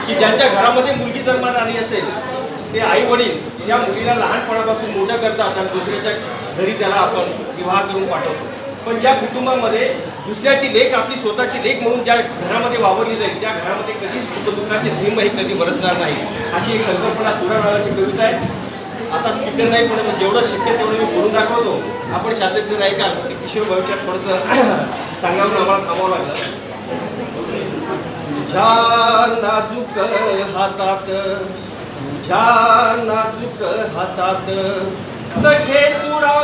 की ज्यांच्या घरामध्ये मुलगी जन्माला आली असेल ते आई वडील या मुलीला लहानपणापासून मोठं करतात आणि दुसऱ्याच्या घरी त्याला आपण विवाह करून पाठवतो. पण ज्या कुटुंबामध्ये दुसऱ्याची लेक आपली स्वतःची लेक म्हणून ज्या घरामध्ये वावरली जाईल त्या घरामध्ये कधी सुखदुःखाचे थेंब हे कधी बरसणार नाही, अशी एक संकल्पना चुडा नावाची कविता आहे. आता स्पीकर नाही पण जेवढं शक्य तेवढं मी बोलून दाखवतो. आपण शास्त्रीय नाही का किशोर भाऊच्यात थोडंसं सांगावून आम्हाला थांबावं लागलं. तुझ्या नाजूक हातात, तुझ्या नाजूक हातात सखे चुडा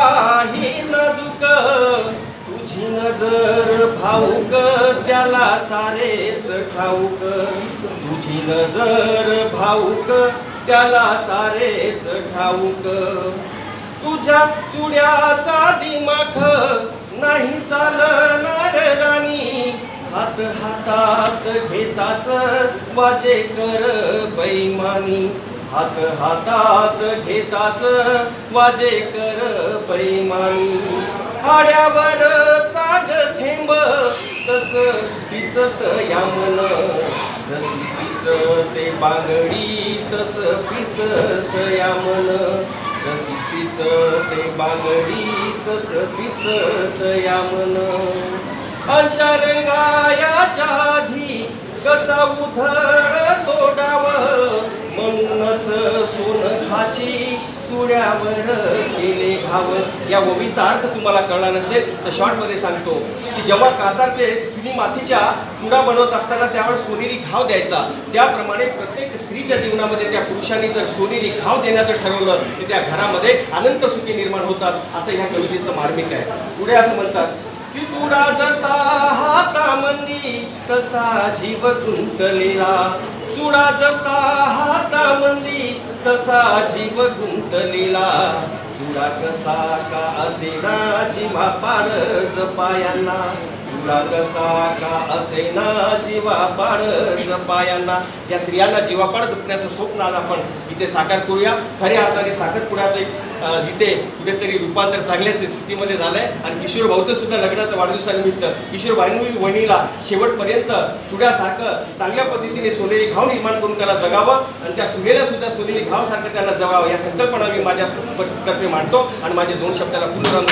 ही नाजूक, तुझी नजर भाऊक त्याला सारेच ठाऊक, तुझी नजर भाऊक त्याला सारेच ठाऊक. तुझ्या चुड्याचा दिमाख नाही चालणार राणी, हात हातात घेताच वाजे कर बैमानी, हात हातात घेताच वाजे कर बैमानी. हाड्यावर चाग थेंब तस पिचत या मन, जशी पिचते बांगडी तस पिचत या मन, जशी पिचते बांगडी तस पिचत या मन. अंशा रंगायाच्या आधी कसा उधळ तोडाव, म्हणूनच सोनखाची चुड्यावर केले घाव. या ओवीचा अर्थ तुम्हाला कळला नसेल तर शॉर्टमध्ये सांगतो की जेव्हा कासार ते चुनी मातीच्या चुडा बनवत असताना त्यावर सोनेरी घाव द्यायचा, त्याप्रमाणे प्रत्येक स्त्रीच्या जीवनामध्ये त्या पुरुषांनी जर सोनेरी घाव देण्याचं ठरवलं तर त्या घरामध्ये अनंत सुखी निर्माण होतात, असं ह्या कवितेचं मार्मिक आहे. पुढे असं म्हणतात की चुडा जसा हातामंदी तसा जीव गुंतलेला, चुडा जसा हातामंदी तसा जीव गुंतलेला, चुडा कसा का असेना जीवा पारज पायांना, चुडा कसा का असेना जीवा पारज पायांना. या स्त्रियांना जीवापाड जपण्याचं स्वप्न आज आपण इथे साकार करूया. खऱ्या अर्थाने साखरपुड्याचे इथे कुठेतरी रूपांतर चांगल्या स्थितीमध्ये झालं आहे. आणि किशोर भाऊचं सुद्धा लग्नाच्या वाढदिवसानिमित्त किशोर वहिनीला शेवटपर्यंत चुड्यासारखं चांगल्या पद्धतीने सोनेरी घाव निर्माण करून त्याला जगावं आणि त्या सुनेला सुद्धा सोनेरी घावसारखं त्याला जगावं, या संकल्पना मी माझ्या तर्फे मांडतो आणि माझे 2 शब्दाला पूर्ण